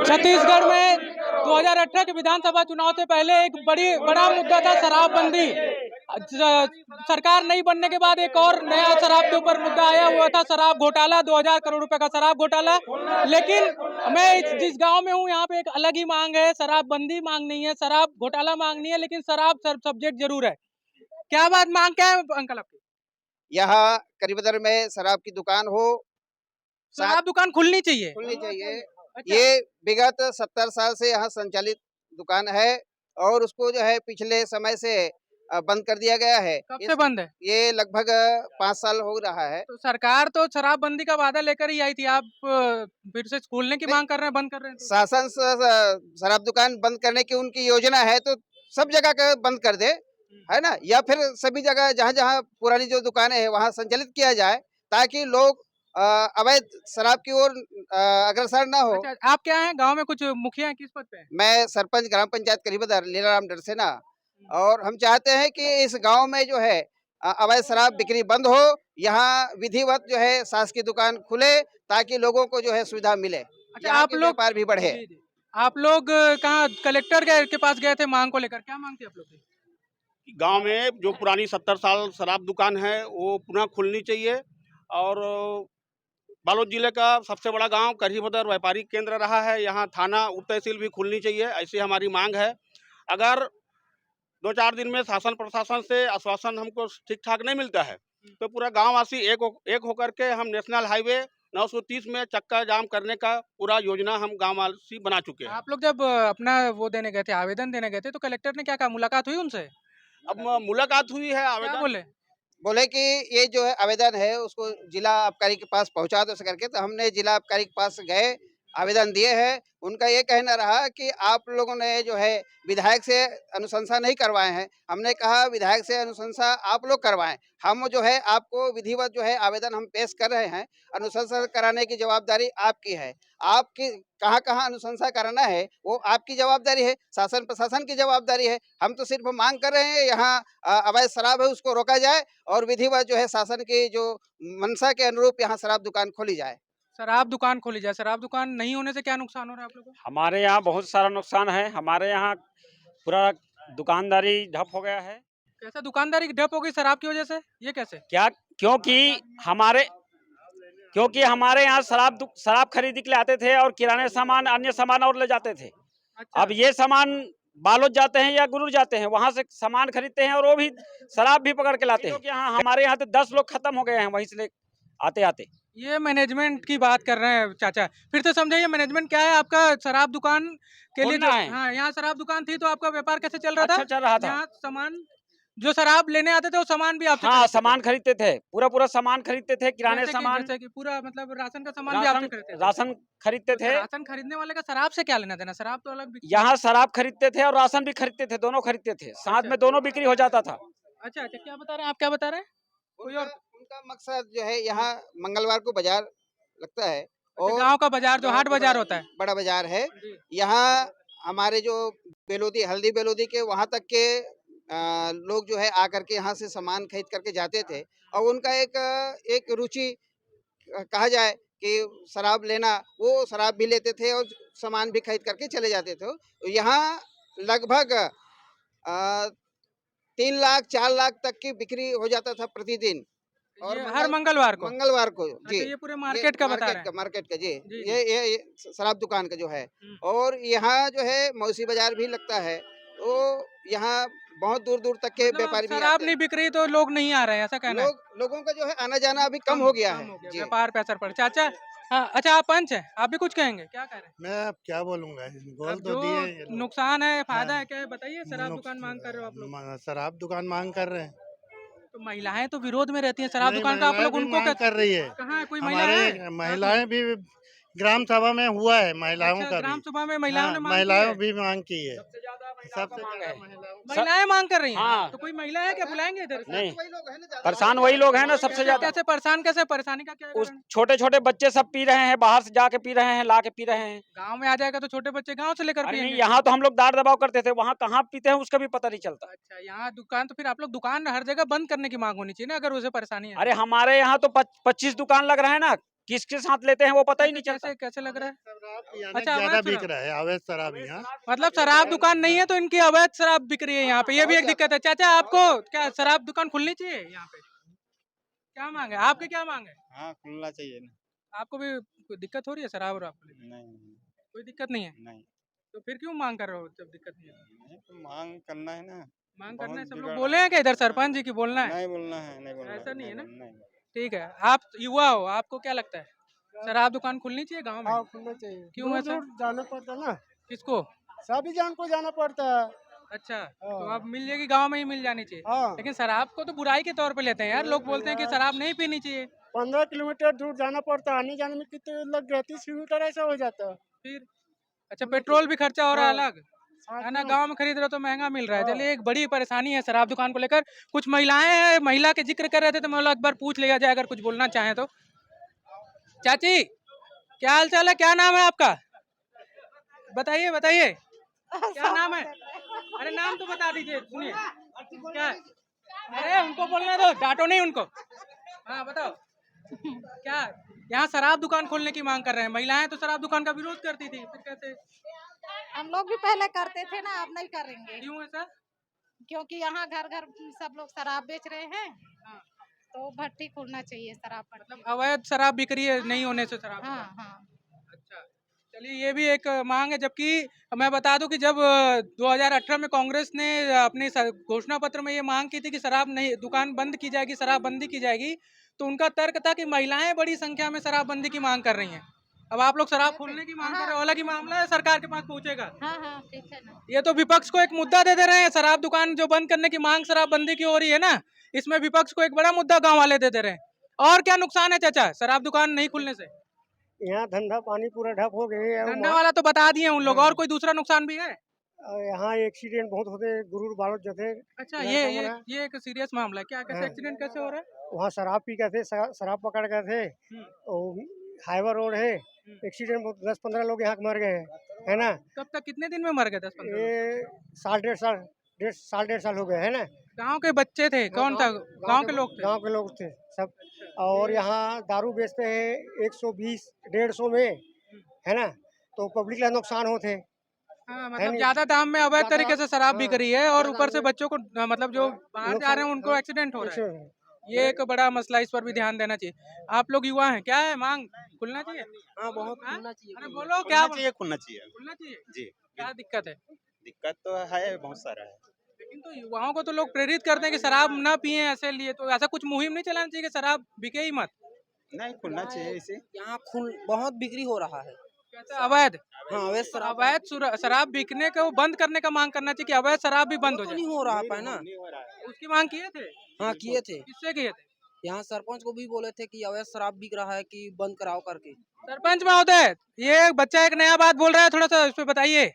छत्तीसगढ़ में 2018 के विधानसभा चुनाव से पहले एक बड़ा मुद्दा था शराबबंदी। सरकार नहीं बनने के बाद एक और नया शराब के ऊपर मुद्दा आया हुआ था, शराब घोटाला, 2000 करोड़ रुपए का शराब घोटाला। लेकिन मैं जिस गांव में हूं यहाँ पे एक अलग ही मांग है, शराबबंदी मांग नहीं है, शराब घोटाला मांग नहीं है, लेकिन शराब सब्जेक्ट जरूर है। क्या बात, मांग क्या है अंकल आपकी? यहाँ करीबदर में शराब की दुकान हो, शराब दुकान खुलनी चाहिए। खुलनी चाहिए। अच्छा। ये विगत 70 साल से यहाँ संचालित दुकान है और उसको जो है पिछले समय से बंद कर दिया गया है। कब से बंद है? ये लगभग 5 साल हो रहा है। तो सरकार तो शराबबंदी का वादा लेकर ही आई थी, आप फिर से खोलने की मांग कर रहे हैं, बंद कर रहे हैं तो? शासन शराब दुकान बंद करने की उनकी योजना है तो सब जगह का बंद कर दे, है ना, या फिर सभी जगह जहाँ जहाँ पुरानी जो दुकानें हैं वहाँ संचालित किया जाए ताकि लोग अवैध शराब की ओर अग्रसर ना हो। अच्छा, आप क्या हैं, गांव में कुछ मुखिया हैं, किस पद पे हैं? मैं सरपंच ग्राम पंचायत करीबदर लीलाराम डरसेना, और हम चाहते हैं कि इस गांव में जो है अवैध शराब बिक्री बंद हो, यहाँ विधिवत जो है सास की दुकान खुले ताकि लोगों को जो है सुविधा मिले। अच्छा, आप लोग व्यापार भी बढ़े। जी, जी। आप लोग कहाँ कलेक्टर के पास गए थे मांग को लेकर, क्या मांग थी आप लोग की? गांव में जो पुरानी 70 साल शराब दुकान है वो पुनः खुलनी चाहिए। और बालोद जिले का सबसे बड़ा गांव करीबदर व्यापारिक केंद्र रहा है, यहाँ थाना उप तहसील भी खुलनी चाहिए, ऐसी हमारी मांग है। अगर 2-4 दिन में शासन प्रशासन से आश्वासन हमको ठीक ठाक नहीं मिलता है तो पूरा गांववासी एक होकर के हम नेशनल हाईवे 930 में चक्का जाम करने का पूरा योजना हम गांववासी बना चुके हैं। आप लोग जब अपना वो देने गए थे, आवेदन देने गए थे, तो कलेक्टर ने क्या कहा, मुलाकात हुई उनसे? अब मुलाकात हुई है, क्या आवेदन बोले कि ये जो है आवेदन है उसको जिला आबकारी के पास पहुंचा दो करके, तो हमने जिला आबकारी के पास गए, आवेदन दिए हैं। उनका ये कहना रहा कि आप लोगों ने जो है विधायक से अनुशंसा नहीं करवाए हैं। हमने कहा विधायक से अनुशंसा आप लोग करवाएं, हम जो है आपको विधिवत जो है आवेदन हम पेश कर रहे हैं, अनुशंसा कराने की जवाबदारी आपकी है। आपकी कहाँ कहाँ अनुशंसा कराना है वो आपकी जवाबदारी है, शासन प्रशासन की जवाबदारी है। हम तो सिर्फ मांग कर रहे हैं यहाँ अवैध शराब है उसको रोका जाए और विधिवत जो है शासन की जो मंशा के अनुरूप यहाँ शराब दुकान खोली जाए। शराब दुकान खोली जाए। शराब दुकान नहीं होने से क्या नुकसान हो रहा है आप लोगों को? हमारे यहाँ बहुत सारा नुकसान है। हमारे यहाँ पूरा दुकानदारी ठप हो गया है। कैसे दुकानदारी ठप हो गई शराब की वजह से? ये कैसे? क्या? क्योंकि हमारे यहाँ शराब खरीदने के लिए आते थे और किराने सामान अन्य सामान और ले जाते थे। अच्छा। अब ये सामान बालोद जाते हैं या गुरूर जाते हैं, वहाँ से सामान खरीदते हैं और वो भी शराब भी पकड़ के लाते हैं। यहाँ हमारे यहाँ तो 10 लोग खत्म हो गए हैं वहीं से आते आते। ये मैनेजमेंट की बात कर रहे हैं चाचा, फिर से समझाइए मैनेजमेंट क्या है आपका? शराब दुकान के लिए जो है। हाँ, यहाँ शराब दुकान थी तो आपका व्यापार कैसे चल रहा था? अच्छा चल रहा था। यहाँ सामान जो शराब लेने आते थे वो सामान भी आपसे हाँ, सामान खरीदते थे, पूरा सामान खरीदते थे, किराने सामान, जैसे कि पूरा मतलब राशन का सामान भी आपसे खरीदते थे? राशन खरीदते थे। राशन खरीदने वाले का शराब से क्या लेना देना? शराब तो अलग यहाँ शराब खरीदते थे और राशन भी खरीदते थे, दोनों खरीदते थे, साथ में दोनों बिक्री हो जाता था। अच्छा, क्या बता रहे हैं आप, क्या बता रहे हैं? कोई और उनका मकसद जो है यहाँ मंगलवार को बाजार लगता है और गांव का बाजार जो हाट बाजार होता है, बड़ा बाजार है। यहाँ हमारे जो बेलोदी हल्दी बेलोदी के वहाँ तक के लोग जो है आकर के यहाँ से सामान खरीद करके जाते थे और उनका एक रुचि कहा जाए कि शराब लेना, वो शराब भी लेते थे और सामान भी खरीद करके चले जाते थे। यहाँ लगभग 3 लाख 4 लाख तक की बिक्री हो जाता था प्रतिदिन, और हर मंगलवार को जी। अच्छा, ये पूरे मार्केट का बता रहे हैं? मार्केट का जी, ये शराब दुकान का जो है। और यहाँ जो है मौसी बाजार भी लगता है, तो यहाँ बहुत दूर दूर तक के व्यापारी भी शराब नहीं बिक रही तो लोग नहीं आ रहे हैं, ऐसा कहना है? लोगों का जो है आना जाना अभी कम हो गया है, व्यापार पे असर पड़। चाचा, हाँ, अच्छा आप पंच हैं, आप भी कुछ कहेंगे, क्या कह रहे हैं? मैं अब क्या बोलूंगा, बोल तो जो दिए। नुकसान है फायदा है क्या है बताइए? शराब दुकान मांग कर रहे हो आप लोग? शराब दुकान मांग कर रहे हैं तो महिलाएं तो विरोध में रहती हैं शराब दुकान का, आप लोग उनको मांग कर रही है। कहाँ है, कोई महिला है? हमारे महिलाएं भी ग्राम सभा में हुआ है, महिलाओं अच्छा, का ग्राम भी सभा में महिलाओं ने मांग की महिलाओं है? भी मांग की है। सबसे मांग है। महिलाएं मांग कर रही हैं? हाँ। तो कोई महिला है क्या, बुलाएंगे इधर? नहीं, परेशान वही लोग हैं ना सबसे ज्यादा। कैसे परेशान, कैसे परेशानी का क्या उस कारण? छोटे छोटे बच्चे सब पी रहे हैं, बाहर से जाके पी रहे हैं, ला के पी रहे हैं। गांव में आ जाएगा तो छोटे बच्चे गांव से लेकर अरे नहीं, पिएंगे? यहाँ तो हम लोग दार दबाव करते थे, वहाँ कहाँ पीते हैं उसका भी पता नहीं चलता। अच्छा, यहाँ दुकान तो फिर आप लोग दुकान हर जगह बंद करने की मांग होनी चाहिए ना, अगर उसे परेशानी है? अरे हमारे यहाँ तो 25 दुकान लग रहा है ना, किसके साथ लेते हैं वो पता ही नहीं चलता। कैसे कैसे लग रहा है? शराब यहाँ अच्छा, ज्यादा अवैध बिक शराब। रहा है, अवैध शराब यहाँ। मतलब शराब दुकान नहीं है तो इनकी अवैध शराब बिक रही है यहाँ पे, ये भी एक दिक्कत है। चाचा आपको क्या शराब दुकान खुलनी चाहिए यहाँ पे? क्या मांग है आपकी, क्या मांग है? हाँ खुलना चाहिए ना। आपको भी कोई दिक्कत हो रही है शराब और आपको लेकर? नहीं कोई दिक्कत नहीं है नहीं तो फिर क्यों मांग कर रहे हो जब दिक्कत नहीं है तो? नहीं, तो मांग करना है ना। मांग बहुत करना है, सब लोग बिगड़ बोले हैं कि इधर सरपंच जी की बोलना है? नहीं बोलना है, नहीं बोलना ऐसा नहीं है ना? नहीं। ठीक है, आप युवा हो, आपको क्या लगता है शराब दुकान खुलनी चाहिए गांव में? खुलना चाहिए। क्यों ऐसा? जाना पड़ता ना, किसको? सभी जान को जाना पड़ता है। अच्छा, तो आप मिल जाएगी, गांव में ही मिल जानी चाहिए। हाँ, लेकिन शराब को तो बुराई के तौर पे लेते हैं यार, लोग बोलते हैं कि शराब नहीं पीनी चाहिए। 15 किलोमीटर दूर जाना पड़ता है, आने जाने में कितने लग गया, 30 किलोमीटर ऐसा हो जाता है। फिर अच्छा, पेट्रोल भी खर्चा हो रहा है हाँ। अलग, है ना? गांव में खरीद रहे हो तो महंगा मिल रहा है। चलिए, एक बड़ी परेशानी है शराब दुकान को लेकर। कुछ महिलाएं हैं, महिला के जिक्र कर रहे थे तो मैं बोला एक बार पूछ लिया जाए, अगर कुछ बोलना चाहें तो। चाची, क्या हाल चाल है, क्या नाम है आपका? बताइए बताइए, क्या नाम है? अरे नाम तो बता दीजिए, सुनिए क्या है? अरे उनको बोलने दो, डांटो नहीं उनको। हाँ बताओ, क्या यहाँ शराब दुकान खोलने की मांग कर रहे हैं? महिलाएं तो शराब दुकान का विरोध करती थी, फिर कैसे? हम लोग भी पहले करते थे ना, अब नहीं करेंगे क्यों ऐसा? क्योंकि यहाँ घर घर सब लोग शराब बेच रहे हैं। हाँ। तो भट्टी खोलना चाहिए शराब भट्टी। मतलब अवैध शराब बिक रही है नहीं होने से शराब हाँ दुकान। हाँ। अच्छा, चलिए ये भी एक मांग है। जबकि मैं बता दूं कि जब 2018 में कांग्रेस ने अपने घोषणा पत्र में ये मांग की थी कि शराब नहीं, दुकान बंद की जाएगी, शराबबंदी की जाएगी, तो उनका तर्क था कि महिलाएं बड़ी संख्या में शराबबंदी की मांग कर रही हैं। अब आप लोग शराब खोलने की मांग कर रहे हो, अलग ही मामला है, सरकार के पास पहुंचेगा। हाँ हाँ ठीक है ना। ये तो विपक्ष को एक मुद्दा दे दे रहे हैं। शराब दुकान जो बंद करने की मांग शराबबंदी की हो रही है ना, इसमें विपक्ष को एक बड़ा मुद्दा गांव वाले दे दे रहे हैं। और क्या नुकसान है चाचा शराब दुकान नहीं खुलने से? यहाँ धंधा पानी पूरा ठप हो गए हैं। धंधा वाला तो बता दिए उन लोग, और कोई दूसरा नुकसान भी है? यहाँ एक्सीडेंट बहुत होते हैं, गुरूर बालोद जैसे। अच्छा, ये एक सीरियस मामला है क्या? कैसे हाँ। एक्सीडेंट कैसे हो रहा है? वहाँ शराब पी गए थे, शराब पकड़ गए थे। और हाईवे रोड है, एक्सीडेंट 10-15 लोग यहाँ के मर गए हैं, है ना। कब तक, कितने दिन में मर गए? 10-15 ये डेढ़ साल हो गए, है ना। गांव के बच्चे थे? कौन था? गांव के लोग थे? गांव के लोग थे सब। और यहाँ दारू बेचते हैं 120 150 में, है ना। तो पब्लिक का नुकसान होते हैं। हाँ, है मतलब नहीं? ज्यादा दाम में अवैध ज्यादा- तरीके से शराब बिक रही है, और ज्यादा ऊपर से दाम में- बच्चों को मतलब जो बाहर जा रहे हैं उनको एक्सीडेंट हो रहा है। ये एक बड़ा मसला, इस पर भी ध्यान देना चाहिए। आप लोग युवा हैं, क्या है मांग? खुलना चाहिए? हाँ बहुत हाँ? खुलना चाहिए। अरे बोलो, क्या खुलना चाहिए खुलना चाहिए? जी। क्या दिक्कत है? दिक्कत तो है, बहुत सारा है। लेकिन तो युवाओं को तो लोग प्रेरित करते हैं कि शराब ना पिए, ऐसे लिए तो ऐसा कुछ मुहिम नहीं चलाना चाहिए कि शराब बिके ही मत? नहीं खुलना चाहिए इसे। यहाँ बहुत बिक्री हो रहा है। कैसे अवैध? हाँ अवैध शराब अवैध शराब बिकने को बंद करने का मांग करना चाहिए कि अवैध शराब भी बंद हो तो जाए। नहीं हो रहा है ना। उसकी मांग किए थे? हाँ किए थे, किससे किए थे? यहाँ सरपंच को भी बोले थे कि अवैध शराब बिक रहा है कि बंद कराओ करके। सरपंच महोदय, ये बच्चा एक नया बात बोल रहा है, थोड़ा सा इस पे बताइए।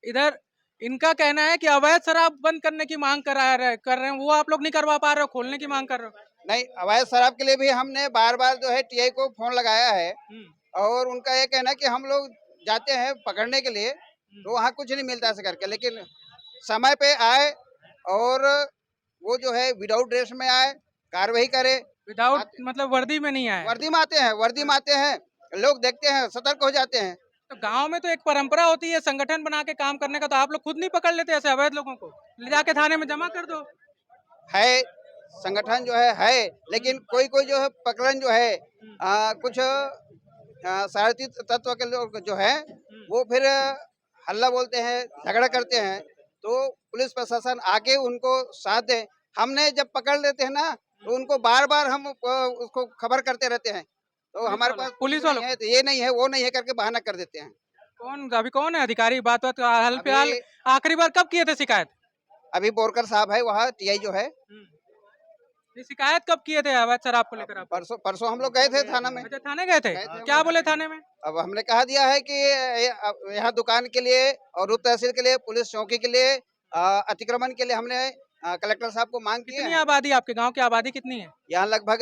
इधर इनका कहना है कि अवैध शराब बंद करने की मांग कर रहे हैं, वो आप लोग नहीं करवा पा रहे हो, खोलने की मांग कर रहे हो। नहीं, अवैध शराब के लिए भी हमने बार बार जो है टीआई को फोन लगाया है, और उनका ये कहना है कि हम लोग जाते हैं पकड़ने के लिए तो वहाँ कुछ नहीं मिलता ऐसे करके। लेकिन समय पे आए और वो जो है विदाउट ड्रेस में आए, कार्रवाई करे। विदाउट मतलब वर्दी में नहीं आए? वर्दी में आते हैं, लोग देखते हैं, सतर्क हो जाते हैं। तो गांव में तो एक परंपरा होती है संगठन बना के काम करने का, तो आप लोग खुद नहीं पकड़ लेते ऐसे अवैध लोगों को? ले जाके थाने में जमा कर दो। है संगठन जो है, लेकिन कोई कोई जो है प्रकरण जो है कुछ शरारती तत्व के लोग जो है वो फिर हल्ला बोलते हैं, झगड़ा करते हैं, तो पुलिस प्रशासन आके उनको साथ दे। हमने जब पकड़ लेते हैं ना, तो उनको बार बार हम उसको खबर करते रहते हैं, तो हमारे पास पुलिस नहीं वालों है, तो ये नहीं है वो नहीं है करके बहाना कर देते हैं। अभी कौन है अधिकारी? बात हाल फिलहाल अभी- आखिरी बार कब किए थे शिकायत? अभी बोरकर साहब है वहाँ टीआई जो है, ये शिकायत कब किए थे अवैध शराब को लेकर आप? परसों हम लोग गए थे थाना में। अच्छा, थाने गए थे? गए थे। क्या बोले थाने में? अब हमने कहा दिया है कि यहाँ दुकान के लिए और रूप तहसील के लिए, पुलिस चौकी के लिए, अतिक्रमण के लिए हमने कलेक्टर साहब को मांग की कितनी है। आबादी, आपके गांव की आबादी कितनी है? यहाँ लगभग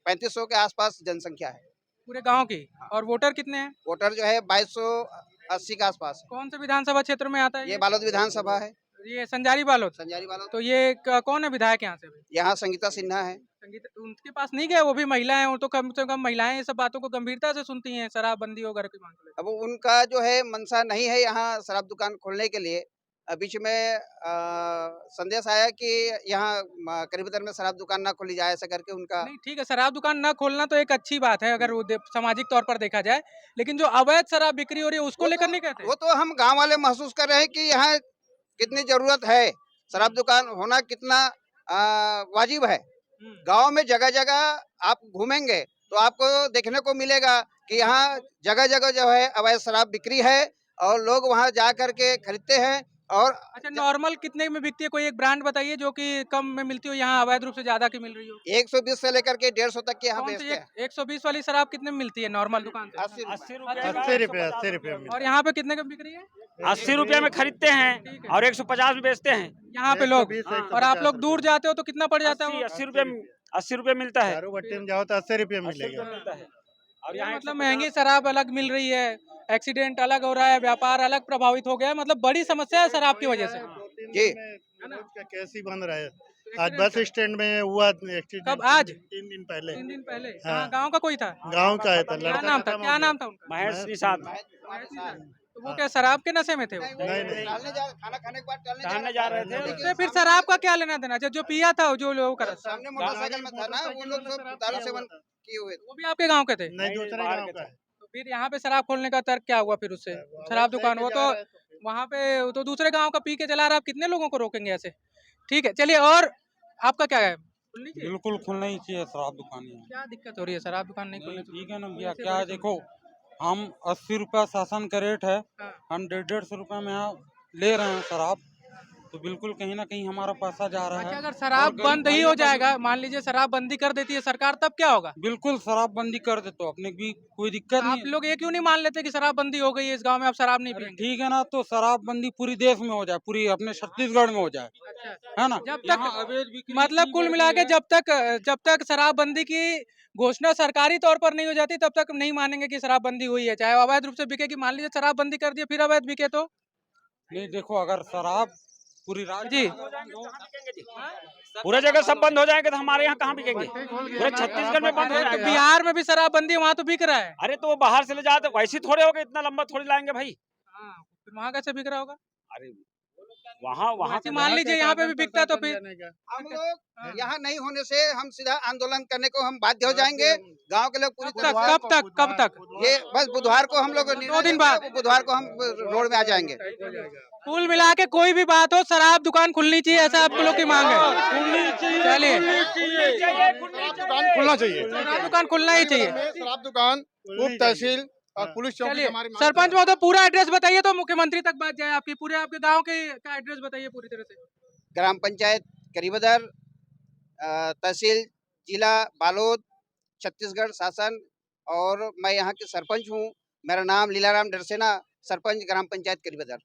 3500 के आसपास जनसंख्या है। पूरे गांव की? और वोटर कितने हैं? वोटर जो है 2280 के आसपास है। कौन से विधानसभा क्षेत्र में आता है ये बालोद विधानसभा है। ये संजारी बालोद। संजारी वालों। तो ये कौन है विधायक यहाँ से? यहाँ संगीता सिन्हा है। संगीत उनके पास नहीं गए, वो भी महिला हैं, वो तो कम से कम महिलाएं ये सब बातों को गंभीरता से सुनती हैं, शराबबंदी वगैरह की मांग को लेकर। अब उनका जो है मंशा नहीं है यहाँ शराब दुकान खोलने के लिए। बीच में संदेश आया कि यहाँ करीबदर में शराब दुकान ना खोली जाए, ऐसा करके उनका। नहीं ठीक है, शराब दुकान न खोलना तो एक अच्छी बात है अगर वो सामाजिक तौर पर देखा जाए, लेकिन जो अवैध शराब बिक्री हो रही है उसको लेकर नहीं कहते। वो तो हम गांव वाले महसूस कर रहे हैं कि यहाँ कितनी जरूरत है, शराब दुकान होना कितना वाजिब है। गांव में जगह जगह आप घूमेंगे तो आपको देखने को मिलेगा कि यहाँ जगह जगह जो है अवैध शराब बिक्री है और लोग वहाँ जा करके खरीदते हैं। और अच्छा, नॉर्मल कितने में बिकती है? कोई एक ब्रांड बताइए जो कि कम में मिलती हो, यहाँ अवैध रूप से ज्यादा की मिल रही हो। 120 से लेकर के 150 तक की यहाँ कौन बेचते सी हैं। 120 वाली शराब कितने में मिलती है नॉर्मल दुकान से? 80 80 रुपए 80 रुपये और यहाँ पे कितने का बिक रही है? 80 रुपए में खरीदते हैं और 150 में बेचते हैं। यहाँ पे लोग, 120, और आप लोग दूर जाते हो तो कितना पड़ जाता है? 80 रुपए मिलता है। दारू भट्टी में जाओ तो 80 रुपये 80 मिलेगा। रुपए मिलता है। और यहाँ यहाँ मतलब महंगी शराब अलग मिल रही है, एक्सीडेंट अलग हो रहा है, व्यापार अलग प्रभावित हो गया है, मतलब बड़ी समस्या है शराब की वजह से। जी। रोज का केस ही बन रहा है। आज बस स्टैंड में हुआ एक्सीडेंट। कब? आज? 3 दिन पहले। 3 दिन पहले। हाँ। हाँ, गांव का कोई था? गांव का है था क्या लड़का। नाम था? खत्म क्या हो नाम था उनका? महेश निषाद। तो वो क्या शराब के नशे में थे वो? नहीं खाना खाने के बाद टहलने जा रहे थे। उससे फिर शराब का क्या लेना देना? जो पिया था, जो लोग कर सामने मोटरसाइकिल में था ना, वो लोग सब दारू सेवन किए हुए थे। वो भी आपके गांव के थे? नहीं दूसरे बाहर गांव के का है। तो फिर यहाँ पे शराब खोलने का तर्क क्या हुआ फिर उससे? शराब दुकान, वो तो वहाँ पे तो दूसरे गांव का पी के चला रहा, आप कितने लोगों को रोकेंगे ऐसे? ठीक है, चलिए, और आपका क्या है? खुलनी चाहिए? बिल्कुल खुलना ही चाहिए शराब दुकान यहाँ। क्या दिक्कत हो रही है शराब दुकान नहीं खुलने से? ठीक है ना भैया, क्या है देखो, हम 80 रुपया शासन का रेट है, हाँ। हम 150 रुपया में यहाँ ले रहे हैं शराब, तो बिल्कुल कहीं ना कहीं हमारा पैसा जा रहा अच्छा, है। अगर शराब गरीब बंद ही भाई हो लोग- जाएगा, मान लीजिए शराब बंदी कर देती है सरकार, तब क्या होगा? बिल्कुल शराब बंदी कर दे तो अपने भी कोई दिक्कत आप नहीं। लोग ये क्यों नहीं मान लेते कि शराब बंदी हो गई है इस गांव में, आप शराब नहीं अरे पियेंगे? ठीक है ना, तो शराब बंदी पूरी देश में हो जाए, पूरी अपने छत्तीसगढ़ में हो जाए, अच्छा, है ना। जब तक यहाँ अवैध बिक्री मतलब इतनी कुल बढ़ मिला गई के है। जब तक शराबबंदी की घोषणा सरकारी तौर पर नहीं हो जाती तब तक नहीं मानेंगे कि शराबबंदी हुई है, चाहे अवैध रूप से बिके। कि मान लीजिए शराबबंदी कर दिया फिर अवैध बिके तो? नहीं देखो, अगर शराब पूरी राज्य जी। में अगर बंद हो- पूरे जगह सब बंद हो जाएंगे तो हमारे यहाँ कहाँ बिकेंगे? पूरे छत्तीसगढ़ में बंद हो अरे, जाएगा। बिहार में भी शराबबंदी है, वहाँ तो बिक रहा है। अरे तो वो बाहर से ले जाते, वैसे थोड़े हो गए, इतना लंबा थोड़ी लाएंगे भाई। हाँ, फिर वहाँ कैसे बिक रहा होगा? अरे वहाँ वहाँ वैसे मान लीजिए यहाँ पे भी बिकता तो फिर हम लोग यहाँ नहीं होने से हम सीधा आंदोलन करने को हम बाध्य हो जाएंगे। गांव के लोग पूरी तरह से कब तक? ये बस बुधवार को हम लोग 2 दिन बाद बुधवार को हम रोड में आ जाएंगे। कुल मिला के कोई भी बात हो, शराब दुकान खुलनी चाहिए, ऐसा आप लोग की मांग है? चलिए, खुलना चाहिए। शराब दुकान खुलना ही चाहिए। शराब दुकान, उप तहसील और पुलिस चौकी चलिए, हमारी मांग सरपंच महोदय पूरा एड्रेस बताइए तो मुख्यमंत्री तक बात जाए आपकी। पूरे आपके गांव के का एड्रेस बताइए पूरी तरह से। ग्राम पंचायत करीबदर, तहसील जिला बालोद, छत्तीसगढ़ शासन, और मैं यहाँ के सरपंच हूँ। मेरा नाम लीलाराम डरसेना, सरपंच ग्राम पंचायत करीबदर।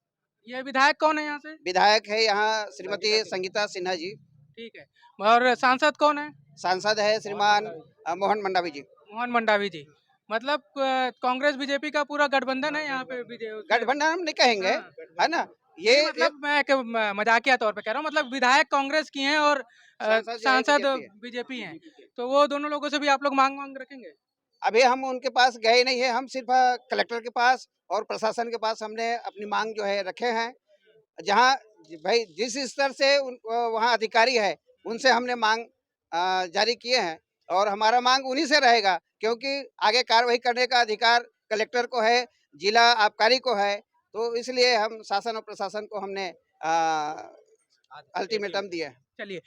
ये विधायक कौन है यहाँ से? विधायक है यहाँ श्रीमती संगीता सिन्हा जी। ठीक है, और सांसद कौन है? सांसद है श्रीमान मोहन मंडावी जी। मोहन मंडावी जी। मतलब कांग्रेस बीजेपी का पूरा गठबंधन है यहाँ पे? गठबंधन हम नहीं कहेंगे, हाँ। है ना। ये मतलब मैं मजाकिया तौर पे कह रहा हूँ, मतलब विधायक कांग्रेस की हैं और सांसद बीजेपी हैं, तो वो दोनों लोगों से भी आप लोग मांग रखेंगे? अभी हम उनके पास गए नहीं है, हम सिर्फ कलेक्टर के पास और प्रशासन के पास हमने अपनी मांग जो है रखे हैं। जहाँ भाई जिस स्तर से वहाँ अधिकारी है उनसे हमने मांग जारी किए हैं, और हमारा मांग उन्हीं से रहेगा, क्योंकि आगे कार्रवाई करने का अधिकार कलेक्टर को है, जिला आबकारी को है। तो इसलिए हम शासन और प्रशासन को हमने अल्टीमेटम दिया है। चलिए,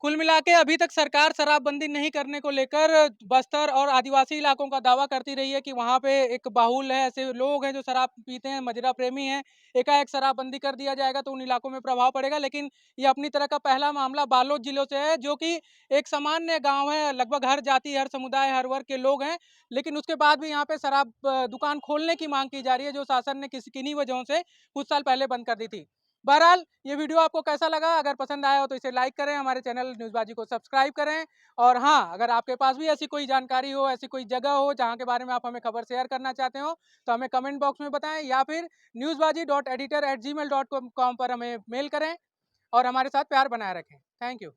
कुल मिला के अभी तक सरकार शराबबंदी नहीं करने को लेकर बस्तर और आदिवासी इलाकों का दावा करती रही है कि वहाँ पे एक बाहुल है, ऐसे लोग हैं जो शराब पीते हैं, मदिरा प्रेमी हैं। एकाएक शराबबंदी कर दिया जाएगा तो उन इलाकों में प्रभाव पड़ेगा, लेकिन ये अपनी तरह का पहला मामला बालोद जिलों से है, जो कि एक सामान्य गांव है, लगभग हर जाति, हर समुदाय, हर वर्ग के लोग हैं, लेकिन उसके बाद भी यहाँ पे शराब दुकान खोलने की मांग की जा रही है, जो शासन ने किन्हीं वजहों से कुछ साल पहले बंद कर दी थी। बहरहाल, ये वीडियो आपको कैसा लगा? अगर पसंद आया हो तो इसे लाइक करें, हमारे चैनल न्यूज़बाजी को सब्सक्राइब करें, और हाँ, अगर आपके पास भी ऐसी कोई जानकारी हो, ऐसी कोई जगह हो जहाँ के बारे में आप हमें खबर शेयर करना चाहते हो, तो हमें कमेंट बॉक्स में बताएं, या फिर newsbaji.editor@gmail.com पर हमें मेल करें। और हमारे साथ प्यार बनाए रखें। Thank you.